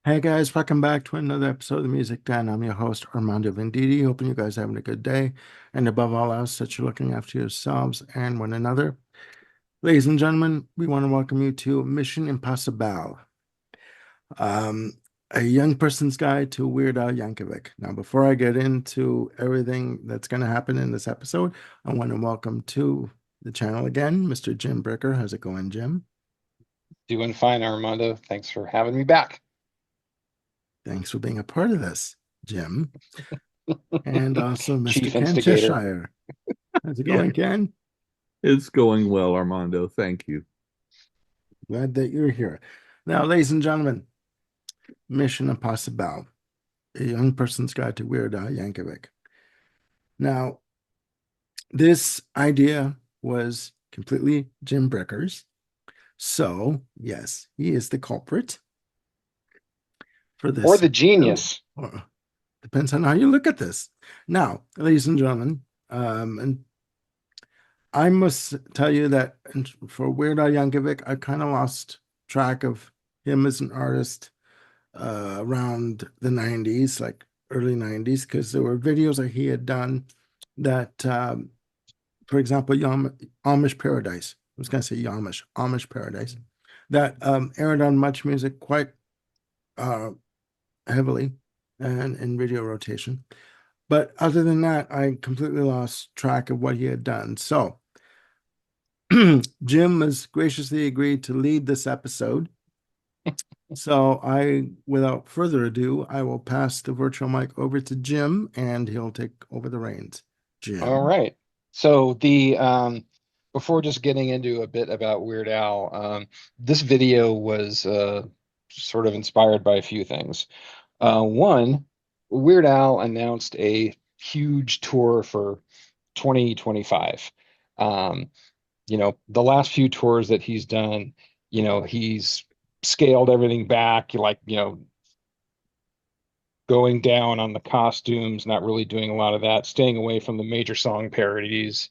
Hey guys, welcome back to another episode of the Music Den. I'm your host, Armando Venditti. Hoping you guys are having a good day. And above all else, that you're looking after yourselves and one another. Ladies and gentlemen, we want to welcome you to Mission Impossible, um, a young person's guide to Weird Al Yankovic. Now, before I get into everything that's going to happen in this episode, I want to welcome to the channel again, Mr. Jim Bricker. How's it going, Jim? Doing fine, Armando. Thanks for having me back. Thanks for being a part of this, Jim. And also Mr. Chief Ken instigator. Cheshire. How's it Yeah, going, Ken? it's going well, Armando. Thank you. Glad that you're here. Now, ladies and gentlemen, Mission Impossible, a young person's guide to Weird Al Yankovic. Now, this idea was completely Jim Bricker's. So, yes, he is the culprit for Or this the episode. genius. Or, depends on how you look at this. Now, ladies and gentlemen, and I must tell you that for Weird Al Yankovic, I kind of lost track of him as an artist around the 90s, like early 90s, because there were videos that he had done that, for example, Amish Paradise. I was going to say Amish Paradise, that aired on Much Music quite uh, heavily and in video rotation. But other than that, I completely lost track of what he had done. So, Jim has graciously agreed to lead this episode. So without further ado, I will pass the virtual mic over to Jim and he'll take over the reins. All Jim. right. So the before just getting into a bit about Weird Al, this video was sort of inspired by a few things. One, Weird Al announced a huge tour for 2025. Um, the last few tours that he's done, he's scaled everything back, like, going down on the costumes, not really doing a lot of that, staying away from the major song parodies,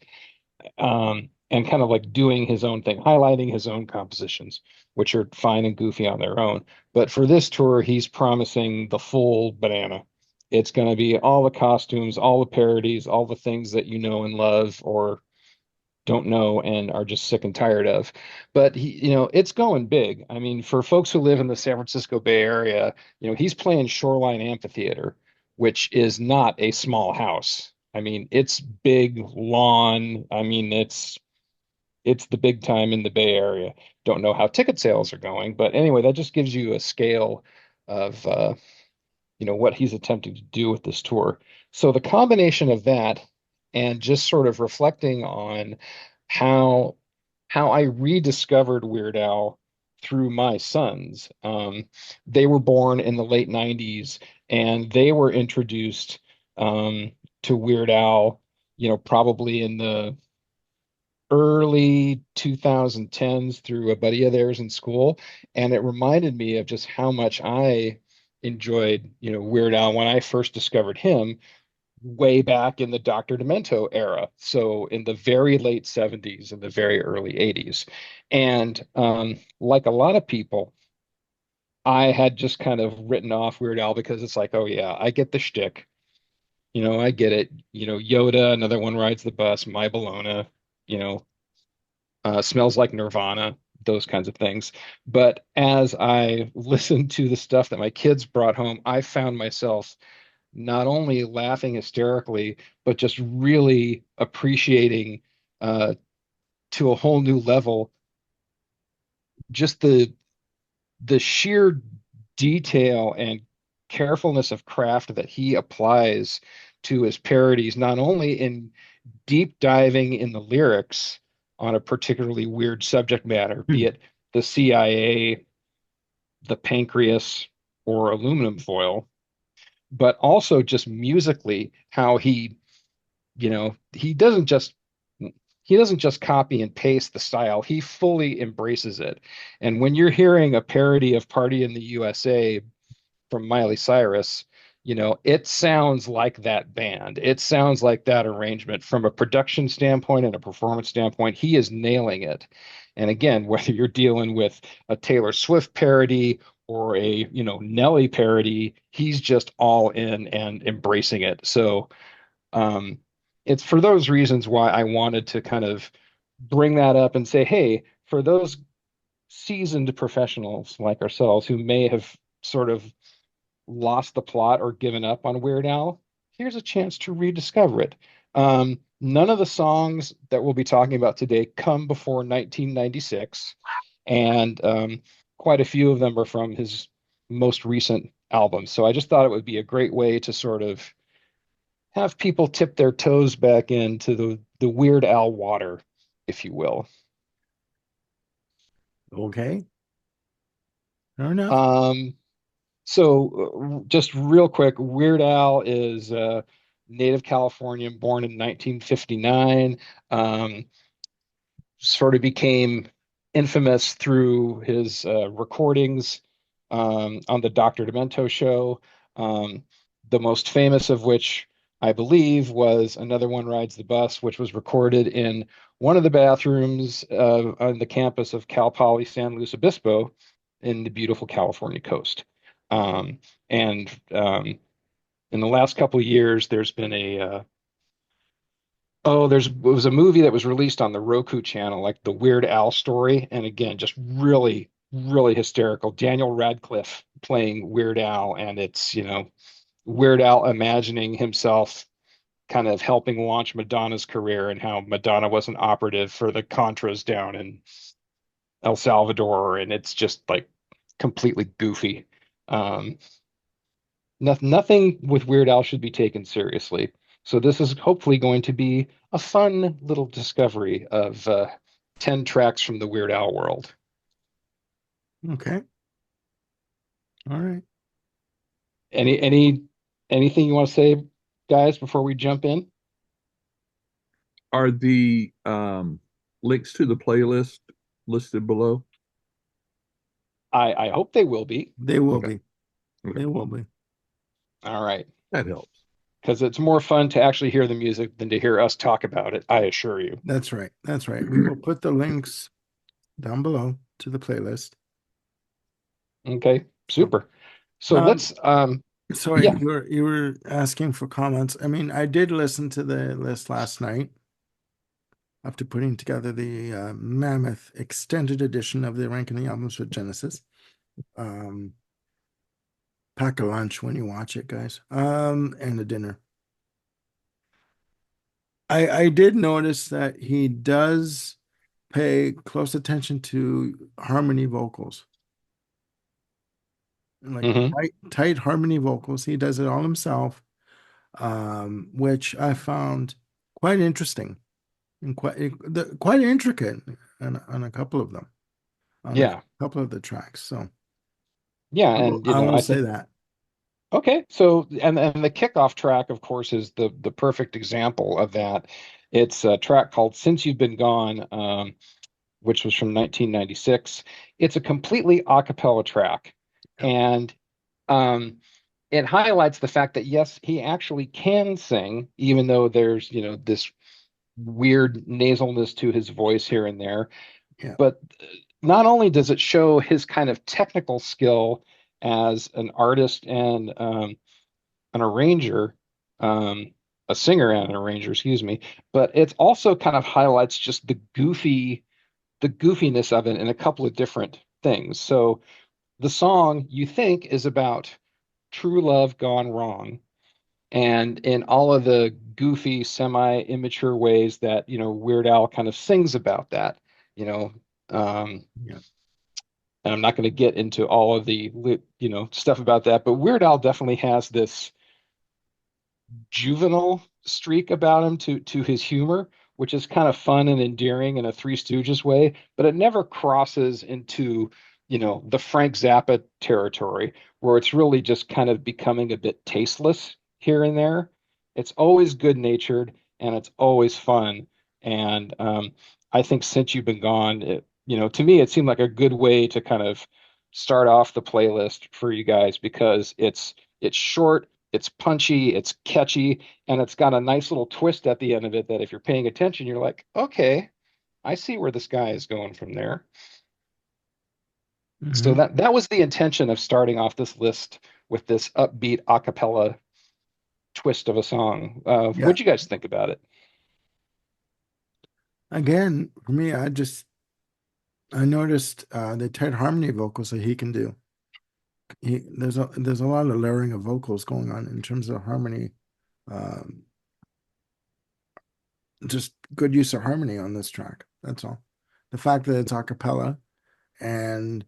and kind of like doing his own thing, highlighting his own compositions, which are fine and goofy on their own. But for this tour, he's promising the full banana. It's going to be all the costumes, all the parodies, all the things that you know and love, or don't know and are just sick and tired of. But it's going big. I mean, for folks who live in the San Francisco Bay Area, he's playing Shoreline Amphitheater, which is not a small house. I mean, it's big lawn. I mean, it's the big time in the Bay Area. Don't know how ticket sales are going, but anyway, that just gives you a scale of what he's attempting to do with this tour. So the combination of that and just sort of reflecting on how I rediscovered Weird Al through my sons. They were born in the late 90s and they were introduced to Weird Al, probably in the early 2010s through a buddy of theirs in school. And it reminded me of just how much I enjoyed, Weird Al when I first discovered him way back in the Dr. Demento era. So in the very late 70s and the very early 80s. And like a lot of people, I had just kind of written off Weird Al because it's like, oh yeah, I get the shtick. I get it. Yoda, another one rides the bus, My Bologna, you know, smells like Nirvana, those kinds of things. But as I listened to the stuff that my kids brought home, I found myself not only laughing hysterically, but just really appreciating uh, to a whole new level just the sheer detail and carefulness of craft that he applies to his parodies, not only in deep diving in the lyrics on a particularly weird subject matter, be it the CIA, the pancreas, or aluminum foil, but also just musically how he doesn't just copy and paste the style, he fully embraces it. And when you're hearing a parody of Party in the USA from Miley Cyrus, it sounds like that band. It sounds like that arrangement from a production standpoint and a performance standpoint. He is nailing it. And again, whether you're dealing with a Taylor Swift parody or a, Nelly parody, he's just all in and embracing it. So um, it's for those reasons why I wanted to kind of bring that up and say, hey, for those seasoned professionals like ourselves who may have sort of lost the plot or given up on Weird Al, here's a chance to rediscover it. None of the songs that we'll be talking about today come before 1996, and quite a few of them are from his most recent albums. So I just thought it would be a great way to sort of have people tip their toes back into the Weird Al water, if you will. Okay, fair enough. So just real quick, Weird Al is native Californian, born in 1959. Um, Sort of became infamous through his recordings on the Dr. Demento show. Um, the most famous of which, I believe, was Another One Rides the Bus, which was recorded in one of the bathrooms on the campus of Cal Poly San Luis Obispo in the beautiful California coast. And in the last couple of years, there's been it was a movie that was released on the Roku channel, like the Weird Al story. And again, just really, really hysterical. Daniel Radcliffe playing Weird Al, and it's, Weird Al imagining himself kind of helping launch Madonna's career and how Madonna was an operative for the Contras down in El Salvador. And it's just like completely goofy. Um, Nothing with Weird Al should be taken seriously. So this is hopefully going to be a fun little discovery of 10 tracks from the Weird Al world. Okay, all right. Any anything you want to say, guys, before we jump in? Are the links to the playlist listed below? I hope they will be. They will Okay. be. Okay. They will be. All right. That helps. Because it's more fun to actually hear the music than to hear us talk about it, I assure you. That's right. That's right. We will put the links down below to the playlist. Okay, So, super. So um, let's sorry, yeah. you were asking for comments. I mean, I did listen to the list last night after putting together the mammoth extended edition of the ranking the albums for Genesis. Um, Pack a lunch when you watch it, guys. And a dinner. I did notice that he does pay close attention to harmony vocals, like Hmm. tight harmony vocals. He does it all himself, which I found quite interesting and quite intricate on a couple of them, on a Yeah. couple of the tracks. So Yeah, I will, and I will I say think that. okay, so and the kickoff track, of course, is the perfect example of that. It's a track called "Since You've Been Gone," which was from 1996. It's a completely a cappella track, Yep. and um, it highlights the fact that yes, he actually can sing, even though there's this weird nasalness to his voice here and there. Yeah. But not only does it show his kind of technical skill as an artist and an arranger, um, a singer and an arranger, excuse me, but it also kind of highlights just the goofiness of it in a couple of different things. So the song you think is about true love gone wrong, and in all of the goofy, semi-immature ways that Weird Al kind of sings about that, you know. Um, Yeah. and I'm not going to get into all of the stuff about that, but Weird Al definitely has this juvenile streak about him to his humor, which is kind of fun and endearing in a Three Stooges way, but it never crosses into, the Frank Zappa territory where it's really just kind of becoming a bit tasteless here and there. It's always good natured and it's always fun. And I think since you've been gone, to me, it seemed like a good way to kind of start off the playlist for you guys because it's short, it's punchy, it's catchy, and it's got a nice little twist at the end of it that if you're paying attention, you're like, okay, I see where this guy is going from there. So Hmm. that was the intention of starting off this list with this upbeat a cappella twist of a song. Yeah. What'd you guys think about it? Again, for me, I noticed the tight harmony vocals that he can do. There's a lot of layering of vocals going on in terms of harmony. Um, just good use of harmony on this track. That's all. The fact that it's a cappella and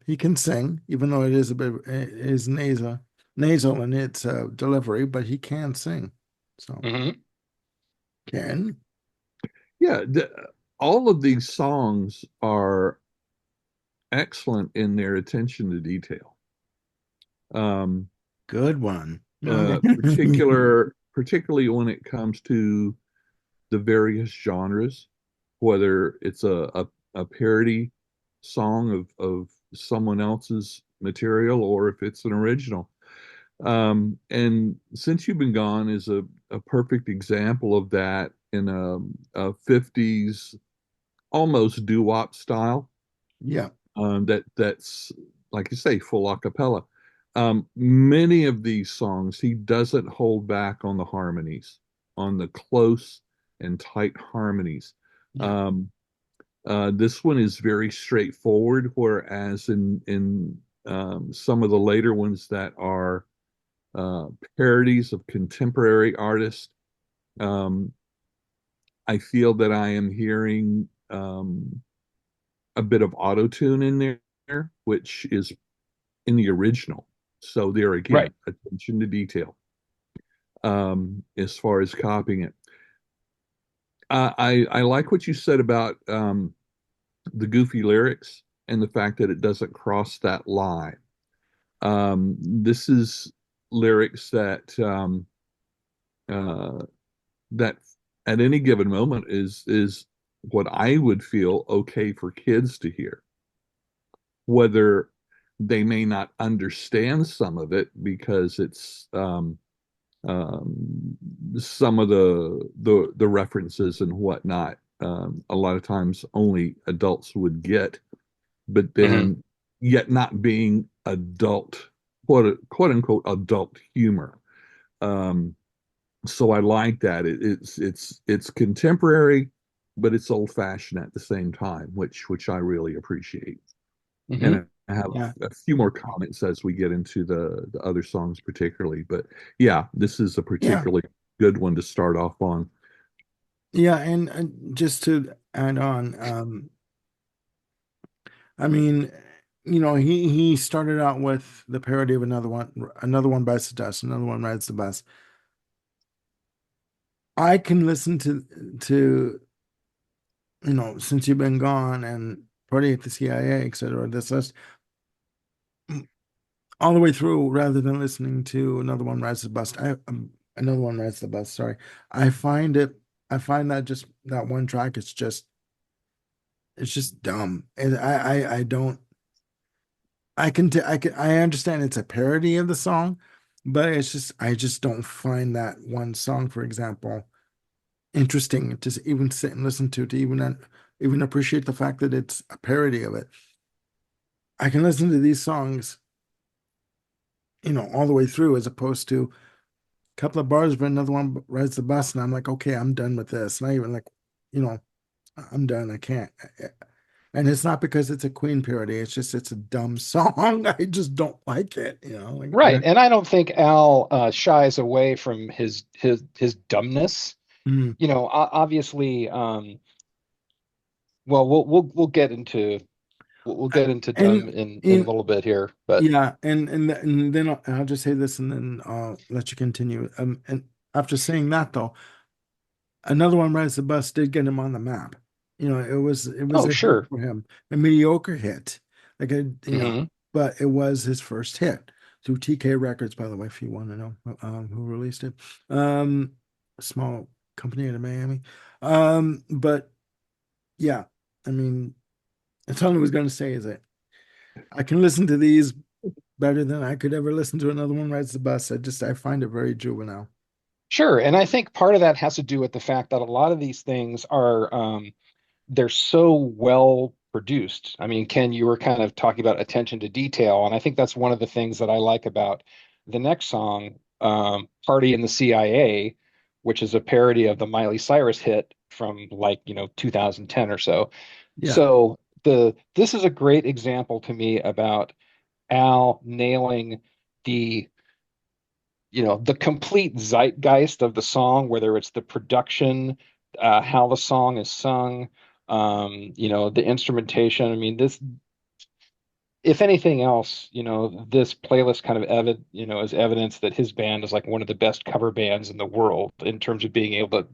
he can sing, even though it is a bit it is nasal in its delivery, but he can sing. So Hmm. can Yeah, all of these songs are excellent in their attention to detail. Um, good one. No. particularly when it comes to the various genres, whether it's a parody song of someone else's material or if it's an original. And Since You've Been Gone is a perfect example of that in a 50s almost doo-wop style. Yeah. That's like you say, full a cappella. Many of these songs, he doesn't hold back on the harmonies, on the close and tight harmonies. Yeah. Um, this one is very straightforward, whereas in some of the later ones that are uh, parodies of contemporary artists, um, I feel that I am hearing a bit of auto tune in there, which is in the original. So there Right. again, attention to detail as far as copying it. I like what you said about the goofy lyrics and the fact that it doesn't cross that line. This is lyrics uh, that at any given moment is what I would feel okay for kids to hear, whether they may not understand some of it because it's um, some of the references and whatnot. A lot of times only adults would get, but Hmm. then yet not being adult, quote unquote adult humor. Um, so I like that. It's contemporary, but it's old fashioned at the same time, which I really appreciate. Hmm. And I have Yeah. a few more comments as we get into the other songs, particularly. But yeah, this is a Yeah. particularly good one to start off on. Yeah. And just to add on, I mean, he started out with the parody of another one bites the dust, another one rides the bus. I can listen to since you've been gone and party at the CIA, etc. This list all the way through, rather than listening to another one rides the bus. Another one rides the bus. Sorry, I find it. I find that just that one track. It's just dumb, and I don't. I understand it's a parody of the song, but I just don't find that one song, for example, interesting to even sit and listen to even appreciate the fact that it's a parody of it. I can listen to these songs, all the way through, as opposed to a couple of bars, but another one rides the bus, and I'm like, okay, I'm done with this. Not even like, you know, I'm done. I can't. And it's not because it's a Queen parody. It's a dumb song. I just don't like it. Like Right. And I don't think Al shies away from his dumbness. mm. Obviously, well, we'll get into we'll get into and dumb in a in little bit here, but Yeah, and then I'll just say this, and then I'll let you continue. And after saying that, though, another one rides the bus did get him on the map. It was oh, a hit sure. for him, a mediocre hit, like Hmm. but it was his first hit through TK Records, by the way, if you want to know who released it. Um, a small company in Miami. But yeah, I mean, that's all I was going to say is that I can listen to these better than I could ever listen to another one rides the bus. I find it very juvenile. Sure. And I think part of that has to do with the fact that a lot of these things are they're so well produced. I mean, Ken, you were kind of talking about attention to detail, and I think that's one of the things that I like about the next song, Party in the CIA, which is a parody of the Miley Cyrus hit from like, 2010 or so. Yeah. So this is a great example to me about Al nailing the the complete zeitgeist of the song, whether it's the production, how the song is sung, the instrumentation. I mean, this, if anything else, this playlist kind of is evidence that his band is like one of the best cover bands in the world in terms of being able to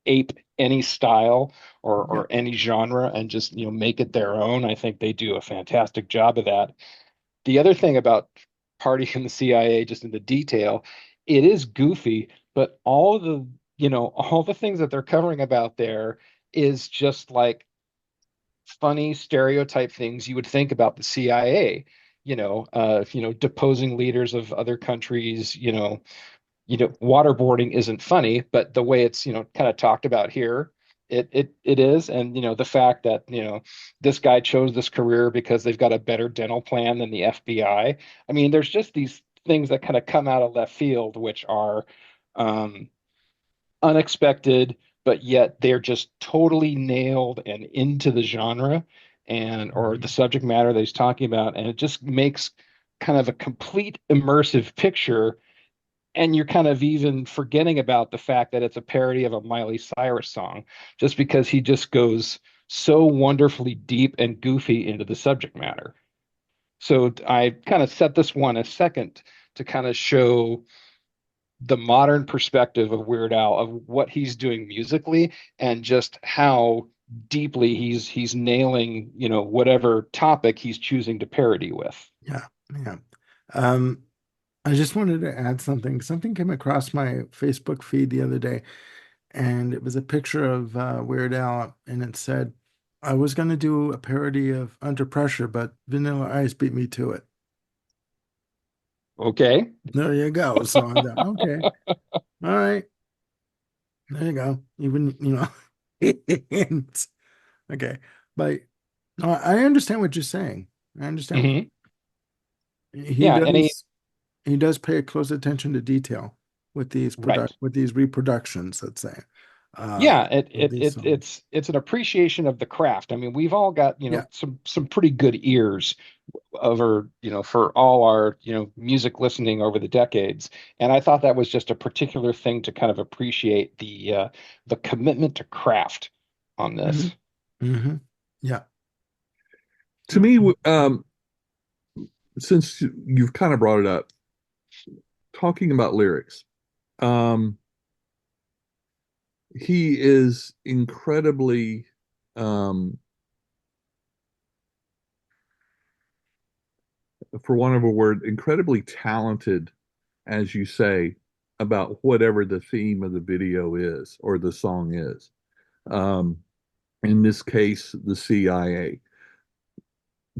ape any style Yeah. or any genre and just, make it their own. I think they do a fantastic job of that. The other thing about Party in the CIA, just in the detail, it is goofy, but all the things that they're covering about there is just like funny stereotype things you would think about the CIA. Deposing leaders of other countries. Waterboarding isn't funny, but the way it's kind of talked about here, it is. And the fact that this guy chose this career because they've got a better dental plan than the FBI. I mean, there's just these things that kind of come out of left field, which are um, unexpected, but yet they're just totally nailed and into the genre and or the Mhm. subject matter that he's talking about, and it just makes kind of a complete immersive picture, and you're kind of even forgetting about the fact that it's a parody of a Miley Cyrus song, just because he just goes so wonderfully deep and goofy into the subject matter. So I kind of set this one a second to kind of show the modern perspective of Weird Al of what he's doing musically and just how deeply he's nailing, whatever topic he's choosing to parody with. Yeah. Yeah. Um, I just wanted to add something. Something came across my Facebook feed the other day, and it was a picture of Weird Al, and it said, I was going to do a parody of Under Pressure, but Vanilla Ice beat me to it. Okay. There you go. So I thought, okay, all right, there you go. Even, hints. Okay. But no, I understand what you're saying. I understand. Hmm. He Yeah, and he does pay close attention to detail with right. these reproductions, let's say, uh, Yeah, it, of it these it songs. it's an appreciation of the craft. I mean, we've all got, Yeah. some pretty good ears over, for all our, music listening over the decades. And I thought that was just a particular thing to kind of appreciate the commitment to craft on Hmm. this. Hmm. Yeah. To me, since you've kind of brought it up, talking about lyrics, um, he is incredibly, um, for want of a word, incredibly talented, as you say, about whatever the theme of the video is or the song is. Um, in this case, the CIA.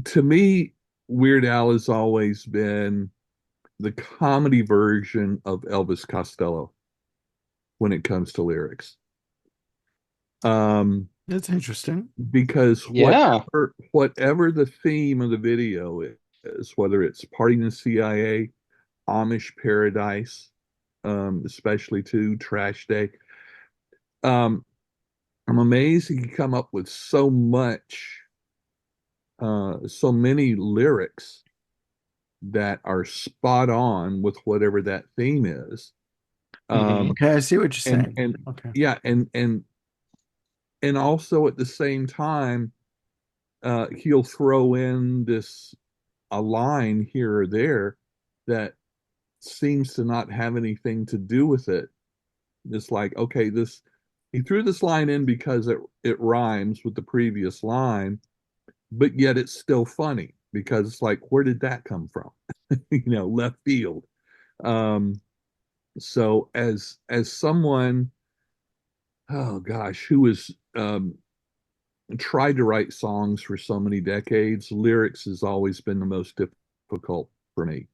To me, Weird Al has always been the comedy version of Elvis Costello when it comes to lyrics. Um, That's interesting. because Yeah. whatever the theme of the video is, whether it's Party in the CIA, Amish Paradise, especially to Trash Day, um, I'm amazed he could come up with so many lyrics that are spot on with whatever that theme is. Hmm. Um, Okay, I see what you're and saying. and Okay. yeah, and also at the same time, he'll throw in this a line here or there that seems to not have anything to do with it. It's like, okay, this he threw this line in because it rhymes with the previous line, but yet it's still funny because it's like, where did that come from? Left field. Um, so as someone, oh gosh, who has tried to write songs for so many decades, lyrics has always been the most difficult for me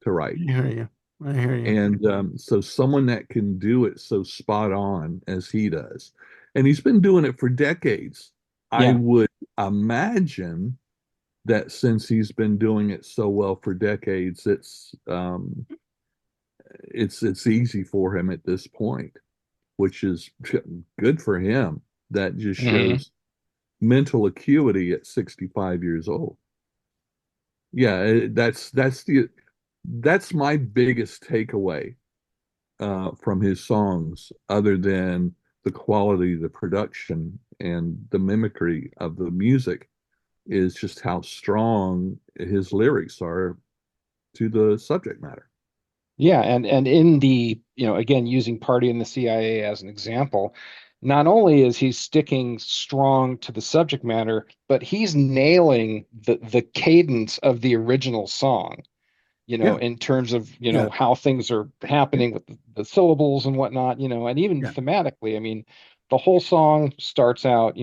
to I write. hear you. I hear you. And so someone that can do it so spot on as he does, and he's been doing it for decades. I Yeah. would imagine that since he's been doing it so well for decades, it's easy for him at this point, which is good for him. That just Hmm. shows mental acuity at 65 years old. Yeah, that's my biggest takeaway from his songs, other than the quality, the production, and the mimicry of the music, is just how strong his lyrics are to the subject matter. Yeah, and in the, again, using Party in the CIA as an example, not only is he sticking strong to the subject matter, but he's nailing the cadence of the original song, Yeah, in terms of, yeah, how things are happening with the syllables and whatnot, and even yeah, thematically. I mean, the whole song starts out,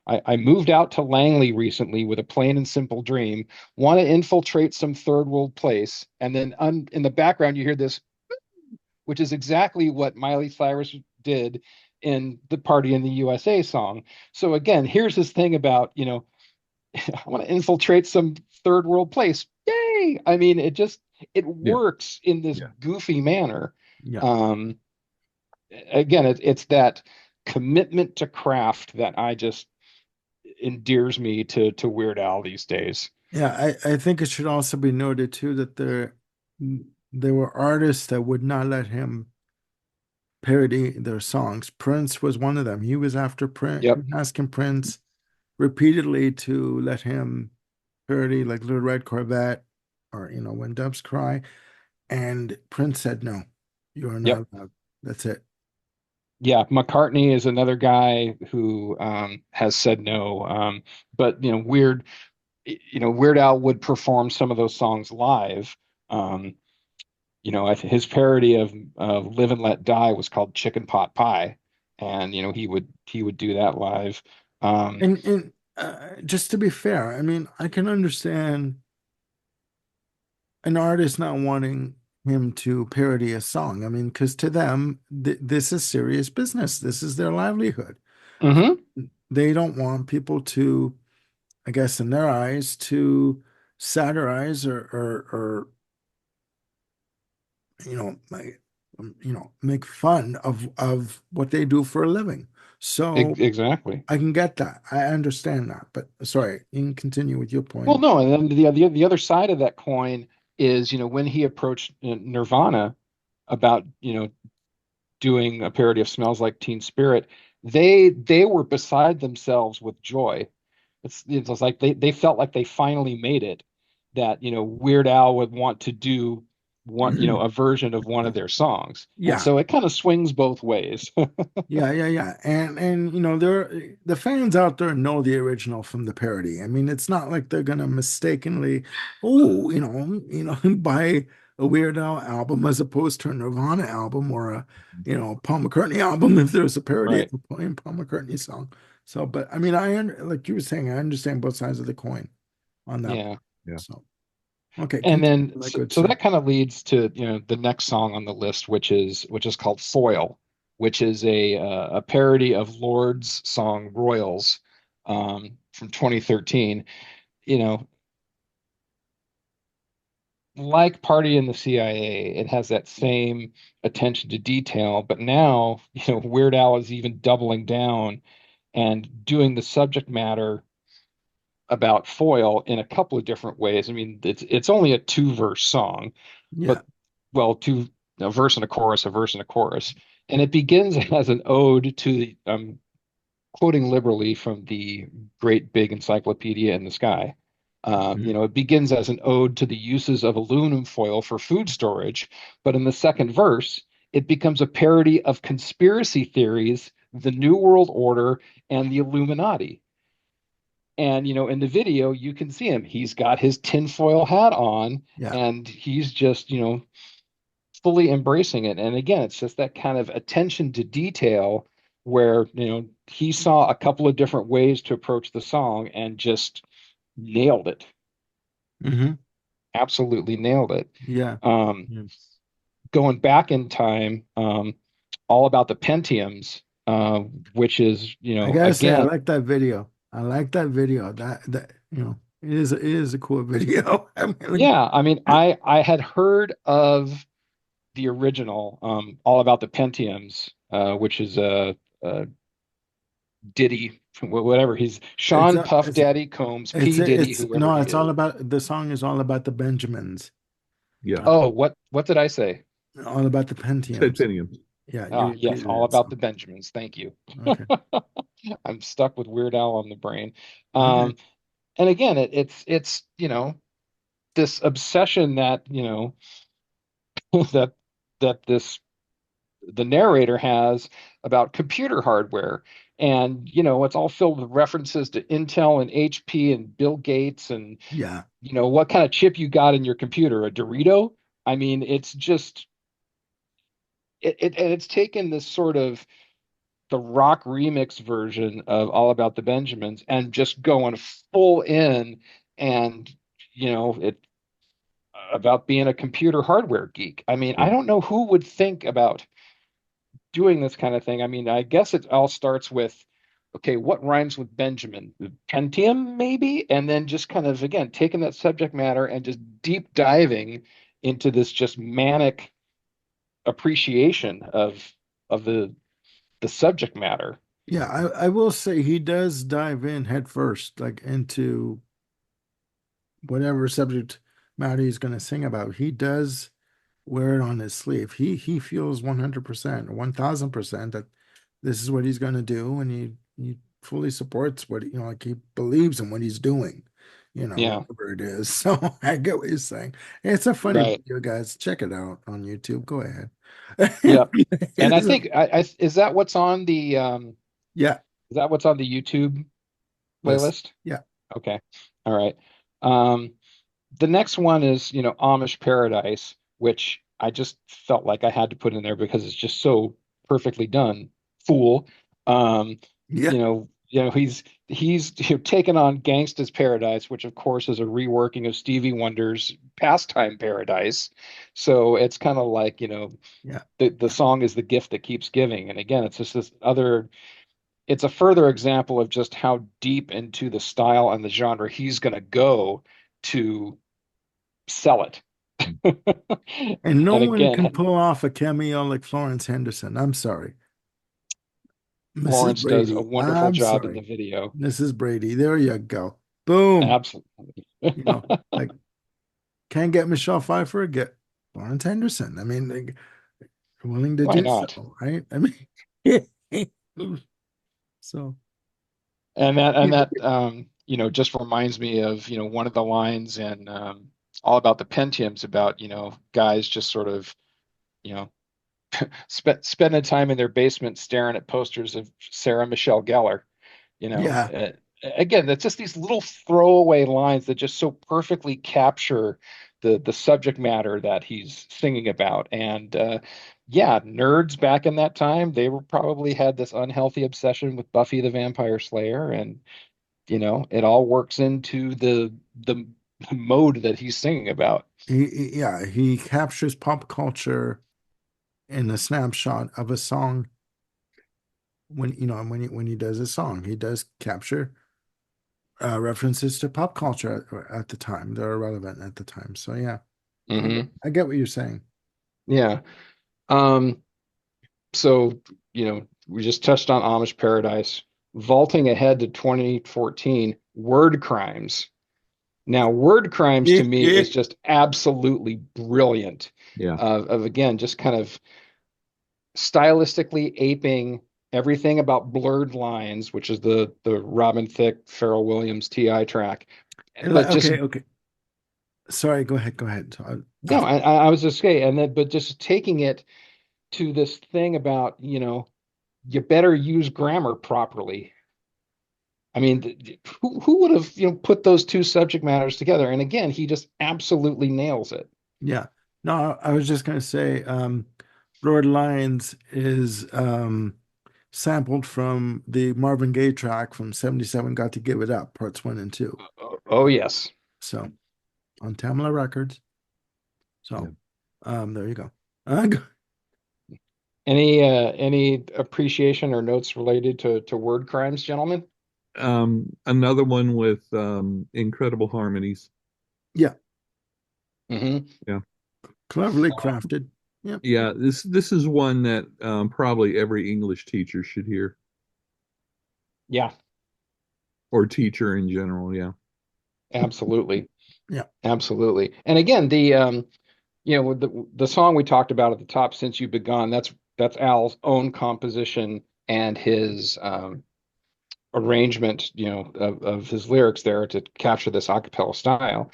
I moved out to Langley recently with a plain and simple dream, want to infiltrate some third world place. And then in the background, you hear this, which is exactly what Miley Cyrus did in the Party in the USA song. So again, here's this thing about, I want to infiltrate some third world place. Yay! I mean, it Yeah, works in this yeah. goofy manner. yeah, Um, Again, it's that commitment to craft that I just endears me to Weird Al these days. yeah. I think it should also be noted too that there were artists that would not let him parody their songs. Prince was one of them. He was after Prince, he Yep, was asking Prince repeatedly to let him parody like Little Red Corvette or When Doves Cry, and Prince said no, you are yep. not allowed. That's it. Yeah, McCartney is another guy who has said no. But Weird Al would perform some of those songs live. Um, his parody of Live and Let Die was called Chicken Pot Pie, and he would do that live. Um, And just to be fair, I mean, I can understand an artist not wanting him to parody a song. I mean, because to them, this is serious business. This is their livelihood. mhm. They don't want people to, I guess, in their eyes, to satirize or like, make fun of what they do for a living. So Exactly. I can get that. I understand that. But sorry, you can continue with your Well, point. no, and then the other side of that coin is, when he approached Nirvana about, doing a parody of Smells Like Teen Spirit, they were beside themselves with joy. It's like they felt like they finally made it, that, Weird Al would want to do one, a version of one of their songs. And Yeah, so it kind of swings both ways. yeah, yeah, yeah. And the fans out there know the original from the parody. I mean, it's not like they're gonna mistakenly, oh, buy a Weird Al album as opposed to a Nirvana album or a, Paul McCartney album if there's a parody of Right. a Paul McCartney song. So, but I mean, like you were saying, I understand both sides of the coin on that Yeah. part. So, okay, And continue, then my so, good so sir. that kind of leads to, the next song on the list, which is called Foil, which is a parody of Lord's song Royals, from 2013. You know, like Party in the CIA, it has that same attention to detail, but now, Weird Al is even doubling down and doing the subject matter about foil in a couple of different ways. I mean, it's only a two-verse song, Yeah. but, well, a verse and a chorus, a verse and a chorus, and it begins as an ode to the, quoting liberally from the great big encyclopedia in the sky. Mhm. It begins as an ode to the uses of aluminum foil for food storage, but in the second verse, it becomes a parody of conspiracy theories, the New World Order, and the Illuminati. And, in the video, you can see him. He's got his tinfoil hat on, Yeah. and he's just, fully embracing it. And again, it's just that kind of attention to detail where, he saw a couple of different ways to approach the song and just nailed it. Hmm. Absolutely nailed it. Yeah. Um, Yeah. Going back in time, all about the Pentiums, which is, I gotta say, I again, like that video. I like that video. That it is a cool video. I mean, Yeah, I mean, I had heard of the original, All About the Pentiums, which is a Diddy, whatever. He's it's Sean a, Puff it's Daddy Combs, it's P Diddy, it's whoever no, he it's all is. about the song is all about the Benjamins, Yeah. Oh, what did I say? all about the Said Pentiums. Pentium. Yeah, you Ah, yes, repeated All it. About So the Benjamins. Thank you. okay, I'm stuck with Weird Al on the brain. all right. Um, and again, it's this obsession that that that this the narrator has about computer hardware. And, it's all filled with references to Intel and HP and Bill Gates and, Yeah, what kind of chip you got in your computer, a Dorito? I mean, it's just, and it's taken this sort of the rock remix version of All About the Benjamins and just going full in and, it about being a computer hardware geek. I mean, I Yeah. don't know who would think about doing this kind of thing. I mean, I guess it all starts with, okay, what rhymes with Benjamin? Pentium, maybe? And then just kind of, again, taking that subject matter and just deep diving into this just manic appreciation of the subject matter. yeah. I will say he does dive in head first, like into whatever subject matter he's going to sing about. He does wear it on his sleeve. He feels 100%, 1000% that this is what he's going to do, and he fully supports what like he believes in what he's doing, Yeah, whatever it is. So I get what he's saying. It's a funny right. video, guys. Check it out on YouTube. Go ahead. Yeah. And I It's think is that what's on the yeah, is that what's on the YouTube list. playlist? Yeah, Okay. All right. Um, the next one is, Amish Paradise, which I just felt like I had to put in there because it's just so perfectly done. Fool. Um, yeah, he's taken on Gangsta's Paradise, which of course is a reworking of Stevie Wonder's Pastime Paradise. So it's kind of like, yeah. the song is the gift that keeps giving. And again, it's just it's a further example of just how deep into the style and the genre he's going to go to sell it. And no And one can again, pull off a cameo like Florence Henderson. I'm sorry. Mrs. Florence does a Brady. wonderful I'm job in the sorry. video. Mrs. Brady. There you go. Boom. Absolutely. You know, like can't get Michelle Pfeiffer, get Florence Henderson. I mean, like, willing to Why do not? so, right? I mean, so And that just reminds me of, one of the lines in All About the Pentiums about, guys just sort of, you know, spending time in their basement staring at posters of Sarah Michelle Gellar. You know, yeah, uh, Again, that's just these little throwaway lines that just so perfectly capture the subject matter that he's singing about. And yeah, nerds back in that time, they were probably had this unhealthy obsession with Buffy the Vampire Slayer, and it all works into the mode that he's singing about. yeah, he captures pop culture in a snapshot of a song when he does a song, he does capture references to pop culture at the time that are relevant at the time. So yeah, I get, Hmm. I get what you're saying. Yeah. Um, so, we just touched on Amish Paradise. Vaulting ahead to 2014, Word Crimes. Now, Word Crimes to me is just absolutely brilliant. Yeah. Of again, just kind of stylistically aping everything about Blurred Lines, which is the Robin Thicke, Pharrell Williams T.I. track, but just Okay, okay. Sorry, go ahead. no, I was just saying, and then but just taking it to this thing about you better use grammar properly. I mean, who would have put those two subject matters together? And again, he just absolutely nails it. Yeah. No, I was just gonna say, Blurred Lines is sampled from the Marvin Gaye track from '77, Got to Give It Up, parts one and two. Oh, yes. So on Tamla Records. Yeah. So there you go. Go- Any appreciation or notes related to Word Crimes, gentlemen? Another one with incredible harmonies. Yeah, Hmm. Yeah. cleverly crafted. Yeah. Yeah, this is one that probably every English teacher should hear, Yeah, or teacher in general. Yeah. absolutely. Yeah. Absolutely. And again, with the song we talked about at the top, Since You've Begun, that's Al's own composition and his arrangement, of his lyrics there to capture this a cappella style.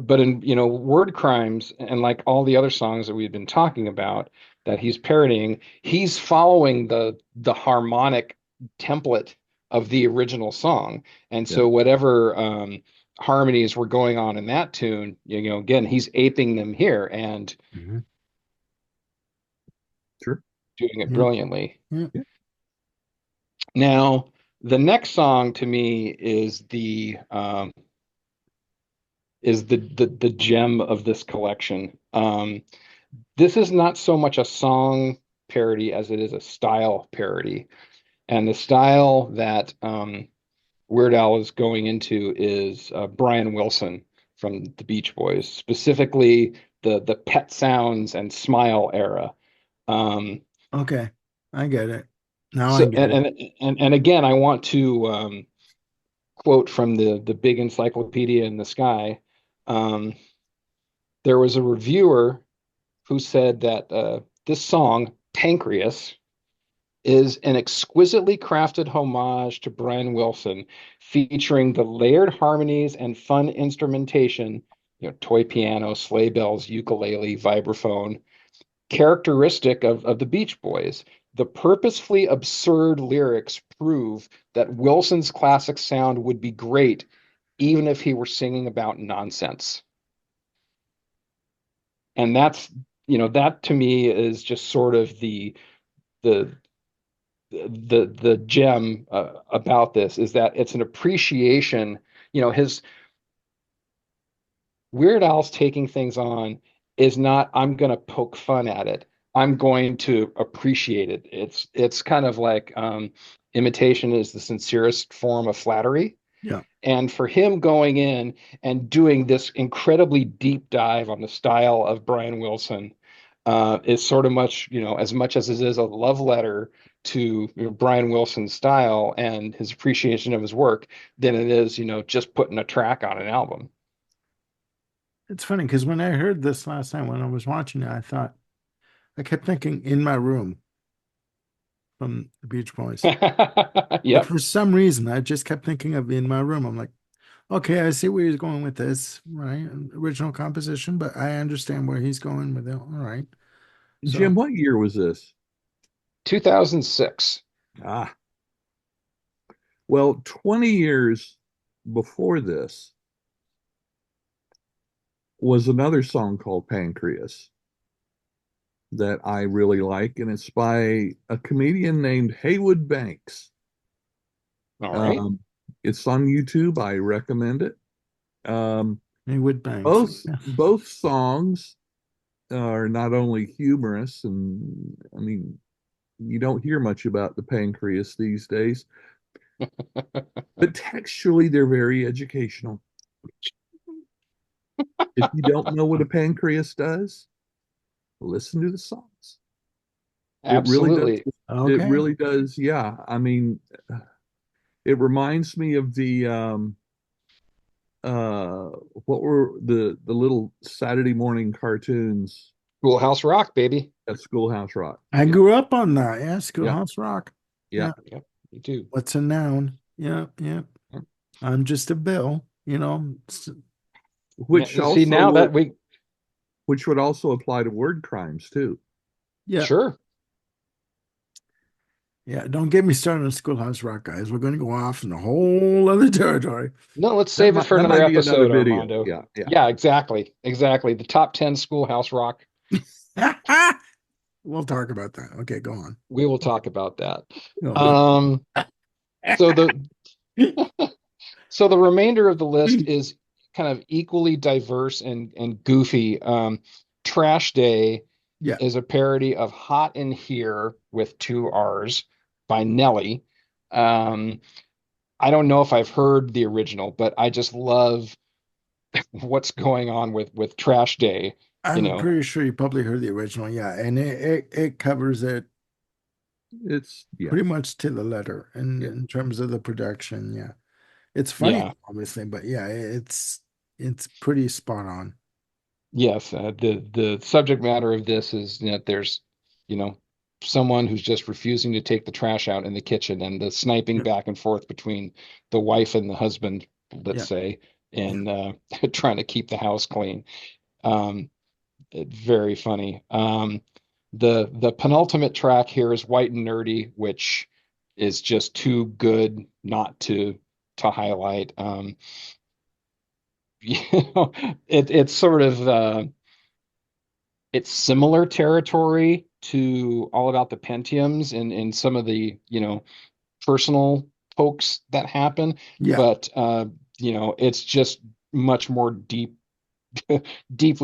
But in, Word Crimes and like all the other songs that we've been talking about that he's parodying, he's following the harmonic template of the original song. And Yeah. so whatever harmonies were going on in that tune, again, he's aping them here and Mhm. Sure. doing it Yeah. brilliantly. Yeah. Yeah. Now, the next song to me is the gem of this collection. This is not so much a song parody as it is a style parody, and the style that Weird Al is going into is Brian Wilson from the Beach Boys, specifically the Pet Sounds and Smile era. Um, Okay. I get it. Now I so get it. and again, I want to quote from the big encyclopedia in the sky. Um, there was a reviewer who said that this song, Pancreas, is an exquisitely crafted homage to Brian Wilson, featuring the layered harmonies and fun instrumentation, toy piano, sleigh bells, ukulele, vibraphone, characteristic of the Beach Boys. The purposefully absurd lyrics prove that Wilson's classic sound would be great even if he were singing about nonsense. And that to me is just sort of the the gem about this is that it's an appreciation. His Weird Al's taking things on is not, I'm going to poke fun at it. I'm going to appreciate it. It's kind of like imitation is the sincerest form of flattery. Yeah. And for him going in and doing this incredibly deep dive on the style of Brian Wilson is sort of as much as it is a love letter to Brian Wilson's style and his appreciation of his work than it is, just putting a track on an album. It's funny because when I heard this last night when I was watching it, I kept thinking In My Room from the Beach Boys. Like Yep. for some reason, I just kept thinking of In My Room. I'm like, okay, I see where he's going with this, right? Original composition, but I understand where he's going with it. All right. Jim, So, what year was this? 2006. Ah, well, 20 years before this was another song called Pancreas that I really like, and it's by a comedian named Haywood Banks. All right. Um, it's on YouTube. I recommend it. Um, Maywood Banks. both songs are not only humorous, and I mean, you don't hear much about the pancreas these days, but textually they're very educational. If you don't know what a pancreas does, listen to the songs. It really does. Absolutely. It Okay. really does. Yeah. I mean, it reminds me of the uh what were the little Saturday morning cartoons Schoolhouse Rock, baby. at Schoolhouse Rock. I Yeah. grew up on that. Yeah. Yeah. Schoolhouse Rock. Yeah. Yeah. Yep, me too. What's a noun? Yeah. Yeah. I'm just a bill, Which See also now that would we which would also apply to word crimes too. Yeah. sure. Yeah. Don't get me started on Schoolhouse Rock, guys. We're going to go off in a whole other territory. No, let's save it for That another might be another episode, video. Armando. Yeah, yeah. Yeah, exactly. Exactly. The top 10 Schoolhouse Rock. We'll talk about that. Okay, go on. We will talk about that. Okay. Um, so the so the remainder of the list is kind of equally diverse and goofy. Trash Day Yeah. is a parody of Hot in Here with two R's by Nelly. Um, I don't know if I've heard the original, but I just love what's going on with Trash Day, you I'm know. pretty sure you probably heard the original, yeah, and it covers it It's yeah, pretty much to the letter yeah. in terms of the production. Yeah, it's funny, Yeah. obviously, but yeah, it's pretty spot on. Yes, the subject matter of this is that there's, you know, someone who's just refusing to take the trash out in the kitchen, and the sniping Yeah, back and forth between the wife and the husband, let's yeah, say, yeah. and trying to keep the house clean. Um, Very funny. The penultimate track here is White and Nerdy, which is just too good not to highlight. You know, it's sort of it's similar territory to All About the Pentiums and some of the, personal pokes that happen, Yeah. but it's just much more deeply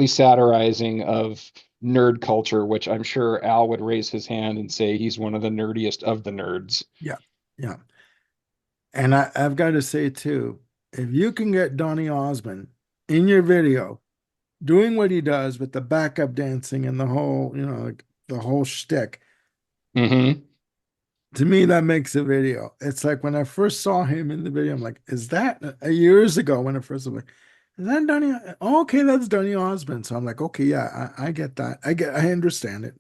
satirizing of nerd culture, which I'm sure Al would raise his hand and say he's one of the nerdiest of the nerds. Yeah, yeah. And I've got to say too, if you can get Donny Osmond in your video doing what he does with the backup dancing and the whole, like the whole shtick, Hmm. to me that makes a video. It's like when I first saw him in the video, I'm like, is that years ago when I first was like, is that Donny? Oh, okay, that's Donny Osmond. So I'm like, okay, yeah, I get that. I understand it.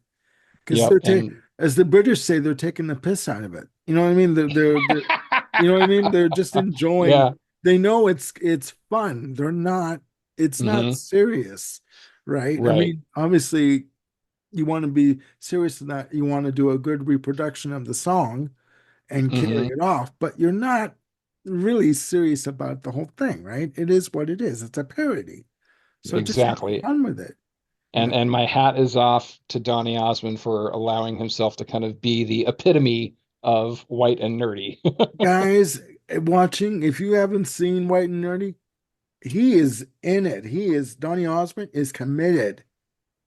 Because Yep. And as the British say, they're taking the piss out of it. You know what I mean? You know what I mean? They're just enjoying. yeah. They know it's fun. It's not Hmm. serious, right? I Right. mean, obviously, you want to be serious in that you want to do a good reproduction of the song and carry Hmm. it off, but you're not really serious about the whole thing, right? It is what it is. It's a parody. So just have Exactly. fun with it, you know. And my hat is off to Donny Osmond for allowing himself to kind of be the epitome of white and nerdy. Guys, watching, if you haven't seen White and Nerdy, he is in it. Donny Osmond is committed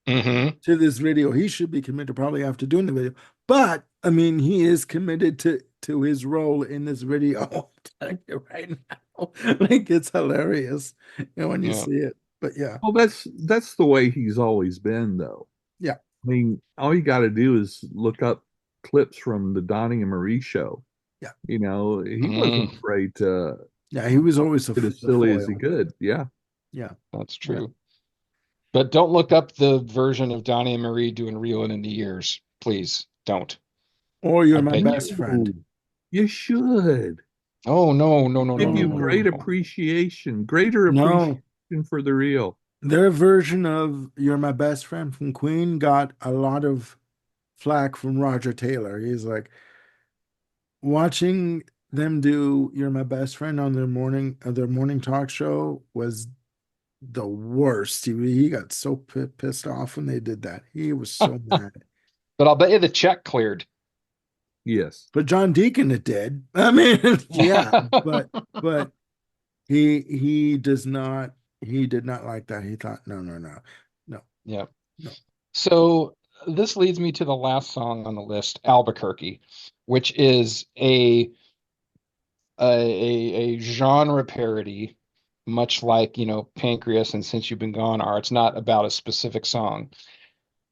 Hmm. to this video. He should be committed probably after doing the video. But I mean, he is committed to his role in this video. I'm telling you right now. Like it's hilarious, when you Yeah. see it. But yeah, Well, that's the way he's always been, though. yeah, I mean, all you got to do is look up clips from the Donnie and Marie show. yeah, He wasn't Mm, afraid to yeah. He was always get as the silly as he foil. could. Yeah. Yeah, that's yeah. true. But don't look up the version of Donnie and Marie doing Reelin' in the Years. Please don't. Or I you're my beg you. best friend. Ooh, you should Oh, no, no, no, give no, you no, no, Oh great no. appreciation, greater no, appreciation for the real. their version of "You're My Best Friend" from Queen got a lot of flack from Roger Taylor. He's like, watching them do "You're My Best Friend" on their morning talk show was the worst. He got so pissed off when they did that. He was so mad. But I'll bet you the check cleared. Yes. But John Deacon it did. I mean, yeah, but but he did not like that. He thought, no, no, no, no, Yeah. no. So this leads me to the last song on the list, Albuquerque, which is a genre parody, much like, Pancreas and Since You've Been Gone are. It's not about a specific song.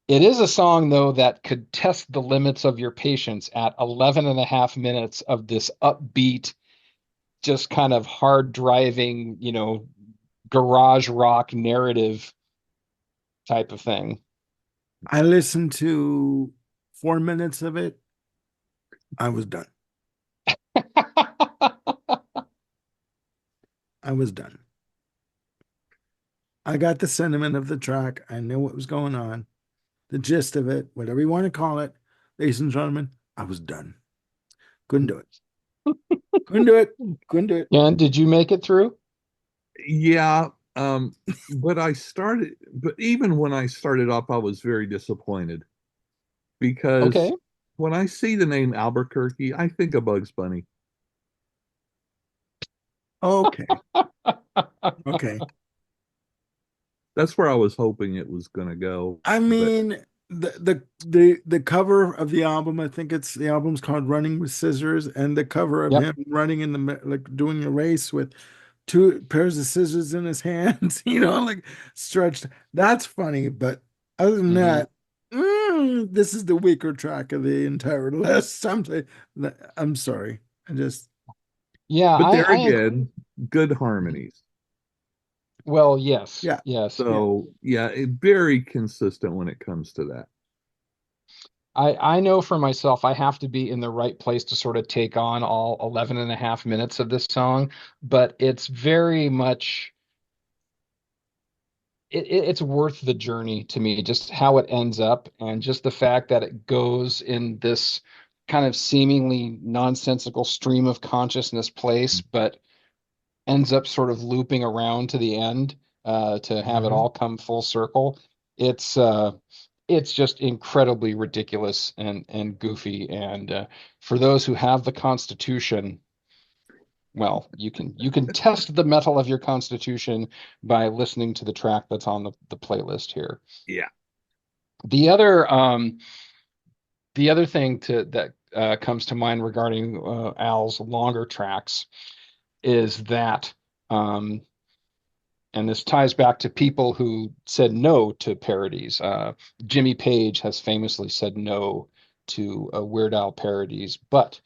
It is a song, though, that could test the limits of your patience at 11 and a half minutes of this upbeat, just kind of hard driving, garage rock narrative type of thing. I listened to 4 minutes of it. I was done. I was done. I got the sentiment of the track. I knew what was going on, the gist of it, whatever you want to call it. Ladies and gentlemen, I was done. Couldn't do it. Couldn't do it. Couldn't do it. And did you make it through? Yeah. But even when I started off, I was very disappointed because Okay. when I see the name Albuquerque, I think of Bugs Bunny. Okay. Okay. That's where I was hoping it was going to go. I But mean, the cover of the album, I think it's the album's called Running with Scissors, and the cover of Yep. him running in like doing a race with two pairs of scissors in his hands, like stretched. That's funny, but other than Hmm. that, this is the weaker track of the entire list. I'm sorry. I just Yeah, But there I agree. again, good harmonies. Well, yes, yeah, yes. yeah. So yeah, very consistent when it comes to that. I know for myself, I have to be in the right place to sort of take on all 11 and a half minutes of this song, but it's very much it's worth the journey to me, just how it ends up and just the fact that it goes in this kind of seemingly nonsensical stream of consciousness place, but ends up sort of looping around to the end to have it Mhm. all come full circle. It's it's just incredibly ridiculous and goofy. And for those who have the Constitution, well, you can test the metal of your Constitution by listening to the track that's on the playlist here. Yeah. The other um, the other thing that comes to mind regarding Al's longer tracks is that um, and this ties back to people who said no to parodies. Jimmy Page has famously said no to Weird Al parodies, but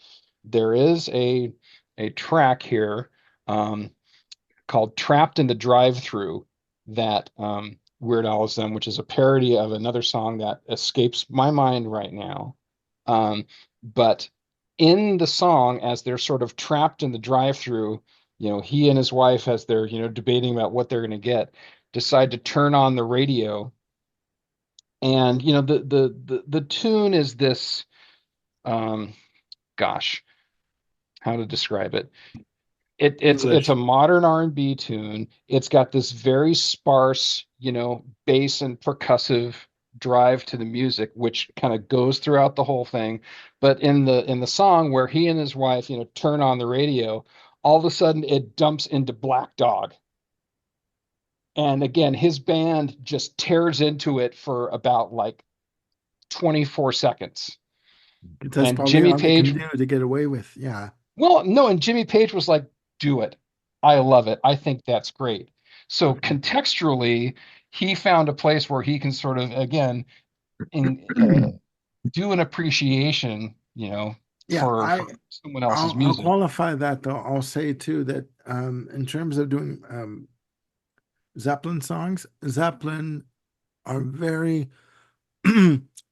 there is a track here um, called "Trapped in the Drive-Through" that Weird Al has done, which is a parody of another song that escapes my mind right now. Um, but in the song, as they're sort of trapped in the drive-through, he and his wife, as they're, debating about what they're going to get, decide to turn on the radio. And, the tune is this, um, gosh, how to describe it? It's a English. modern R&B tune. It's got this very sparse, bass and percussive drive to the music, which kind of goes throughout the whole thing. But in the song where he and his wife, turn on the radio, all of a sudden it dumps into Black Dog. And again, his band just tears into it for about like 24 seconds. That's And probably Jimmy all they can Page do to get away with. Yeah. Well, no, and Jimmy Page was like, do it. I love it. I think that's great. So Mhm. contextually, he found a place where he can sort of, again, do an appreciation, Yeah, for someone else's I'll music. qualify that though. I'll say too that in terms of doing Zeppelin songs, Zeppelin are very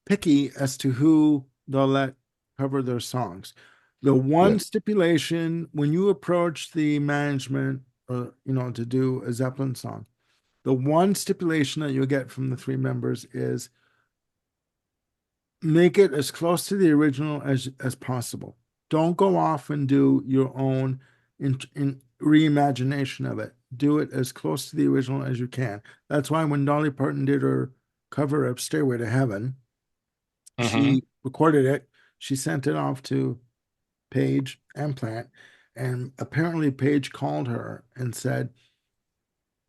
picky as to who they'll let cover their songs. The one Yes. stipulation when you approach the management, to do a Zeppelin song, the one stipulation that you'll get from the three members is make it as close to the original as possible. Don't go off and do your own in reimagination of it. Do it as close to the original as you can. That's why when Dolly Parton did her cover of Stairway to Heaven, Hmm. she recorded it, she sent it off to Page and Plant, and apparently Page called her and said,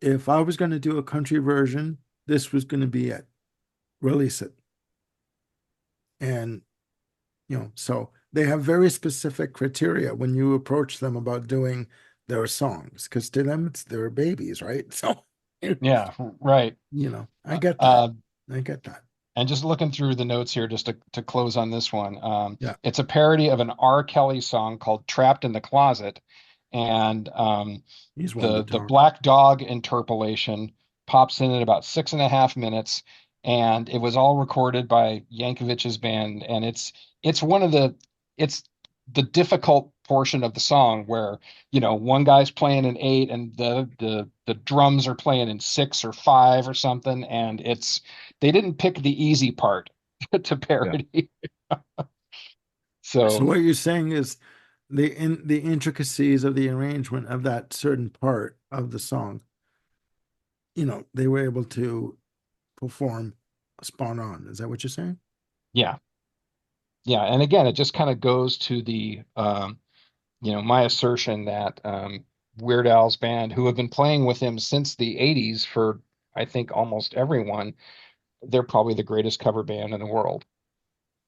if I was going to do a country version, this was going to be it. Release it. And so they have very specific criteria when you approach them about doing their songs, because to them it's their babies, right? So, Yeah, right. I get that. Uh, I get that. and just looking through the notes here, just to close on this one, Yeah, it's a parody of an R. Kelly song called "Trapped in the Closet," and he's one to the talk. Black Dog interpolation pops in at about 6.5 minutes, and it was all recorded by Yankovic's band, and it's one of it's the difficult portion of the song where one guy's playing an eight and the drums are playing in six or five or something, and they didn't pick the easy part to Yeah. parody. So So what you're saying is the intricacies of the arrangement of that certain part of the song, they were able to perform spot on. Is that what you're saying? yeah, yeah, and again, it just kind of goes to the my assertion that Weird Al's band, who have been playing with him since the '80s for I think almost everyone, they're probably the greatest cover band in the world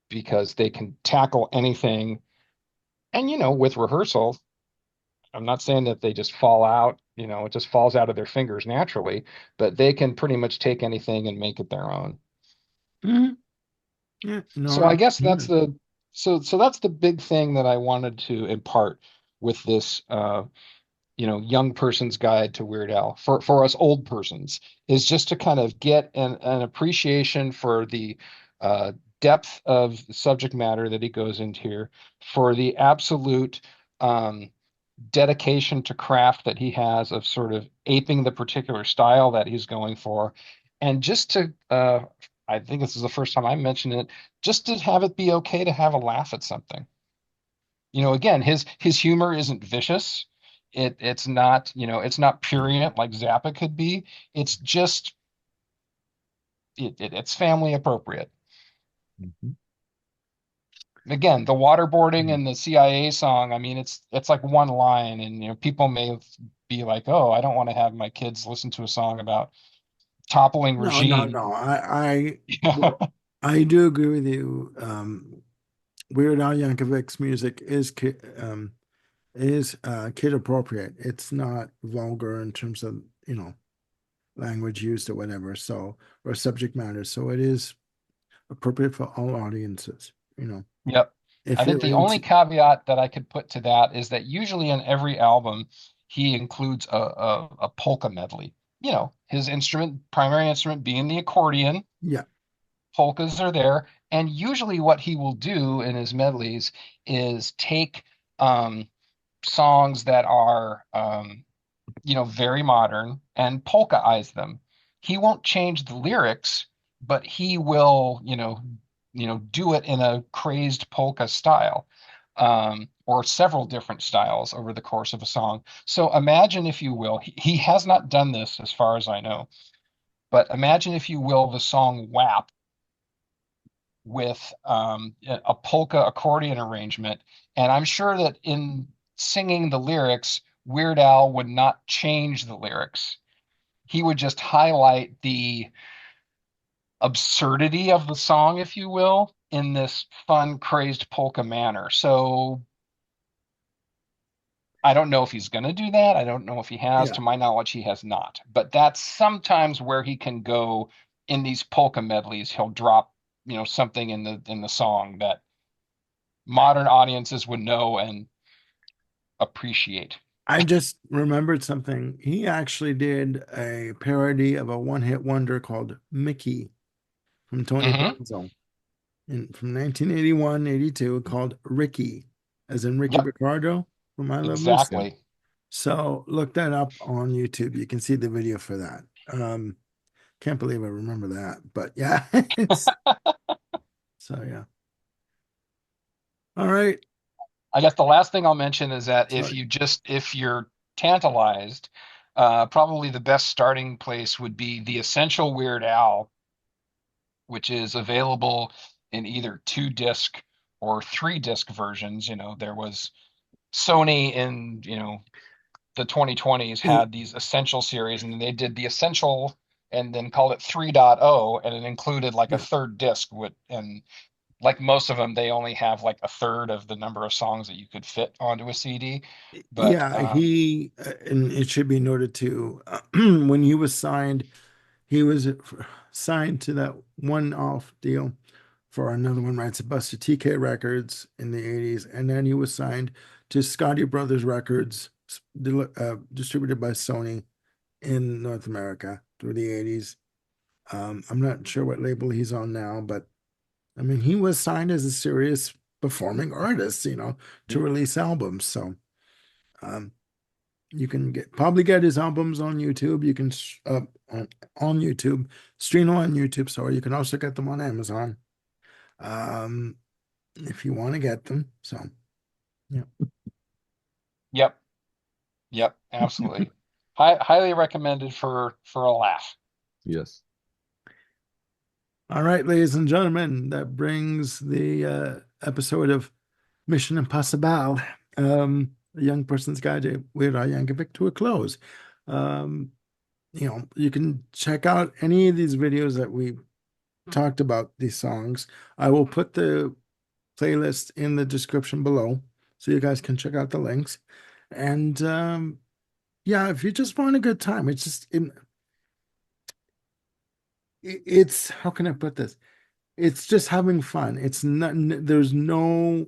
because they can tackle anything. And, with rehearsal, I'm not saying that they just fall out, it just falls out of their fingers naturally, but they can pretty much take anything and make it their own. Mhm. Yeah, no, So I guess that's absolutely. the so that's the big thing that I wanted to impart with this young person's guide to Weird Al for us old persons is just to kind of get an appreciation for the uh, depth of subject matter that he goes into here, for the absolute um, dedication to craft that he has of sort of aping the particular style that he's going for, and just to I think this is the first time I mentioned it, just to have it be okay to have a laugh at something. Again, his humor isn't vicious. It's not prurient like Zappa could be. It's just it's family appropriate. Mhm. Again, the waterboarding and the CIA song, I mean, it's like one line, and people may be like, "Oh, I don't want to have my kids listen to a song about toppling No, no, regime." no. Well, I do agree with you. Weird Al Yankovic's music is kid appropriate. It's not vulgar in terms of, language used or whatever, so or subject matter. So it is appropriate for all audiences, Yep. I if think you're the only into, caveat that I could put to that is that usually in every album he includes a polka medley. His primary instrument being the accordion, yeah, polkas are there, and usually what he will do in his medleys is take um, songs that are very modern and polkaize them. He won't change the lyrics, but he will, do it in a crazed polka style, or several different styles over the course of a song. So imagine, if you will, he has not done this as far as I know, but imagine, if you will, the song WAP with a polka accordion arrangement. And I'm sure that in singing the lyrics, Weird Al would not change the lyrics. He would just highlight the absurdity of the song, if you will, in this fun, crazed polka manner. So I don't know if he's going to do that. I don't know if he has. yeah. To my knowledge, he has not. But that's sometimes where he can go in these polka medleys. He'll drop, something in the song that modern audiences would know and appreciate. I just remembered something. He actually did a parody of a one-hit wonder called Mickey from Tony Hmm. Danza from 1981, 82, called Ricky, as in Ricky Yep, Ricardo from I Love Lucy. exactly. So look that up on YouTube. You can see the video for that. Can't believe I remember that, but yeah, it's so yeah. All right. I guess the last thing I'll mention is that Sorry. if you're tantalized, probably the best starting place would be the Essential Weird Al, which is available in either 2 disc or 3 disc versions. There was Sony in, the 2020s E- had these Essential series, and they did the Essential and then called it 3.0, and it included like a Yeah. third disc and like most of them, they only have like a third of the number of songs that you could fit onto a CD. But Yeah, and it should be noted too, when he was signed, he was signed to that one-off deal for another one, right? To Buster TK Records in the 80s. And then he was signed to Scotty Brothers Records, distributed by Sony in North America through the 80s. I'm not sure what label he's on now, but I mean, he was signed as a serious performing artist, to Yeah. release albums. So um, you can probably get his albums on YouTube. You can on, on YouTube, stream them on YouTube. So you can also get them on Amazon, um, if you want to get them. So yeah. yep, yep, absolutely. Highly recommended for a laugh. Yes. All right, ladies and gentlemen, that brings the episode of Mission Impossible, a young person's guide to Weird Al Yankovic, to a close. Um, you can check out any of these videos that we talked about these songs. I will put the playlist in the description below so you guys can check out the links. And yeah, if you just want a good time, it's just it's how can I put this? It's just having fun. It's not there's no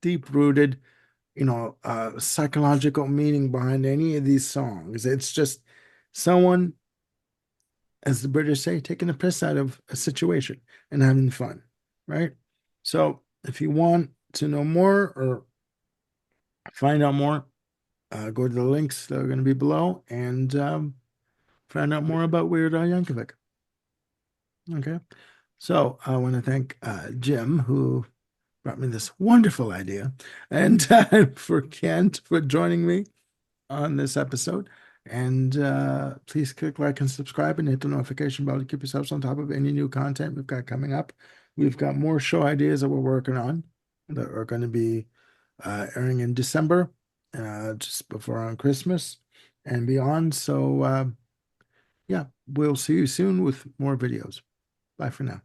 deep rooted, psychological meaning behind any of these songs. It's just someone, as the British say, taking the piss out of a situation and having fun, right? So if you want to know more or find out more, go to the links that are going to be below and find out more about Weird Al Yankovic. Okay. So I want to thank Jim, who brought me this wonderful idea, and for Kent for joining me on this episode. And please click like and subscribe and hit the notification bell to keep yourselves on top of any new content we've got coming up. We've got more show ideas that we're working on that are going to be airing in December, just before on Christmas and beyond. So, yeah, we'll see you soon with more videos. Bye for now.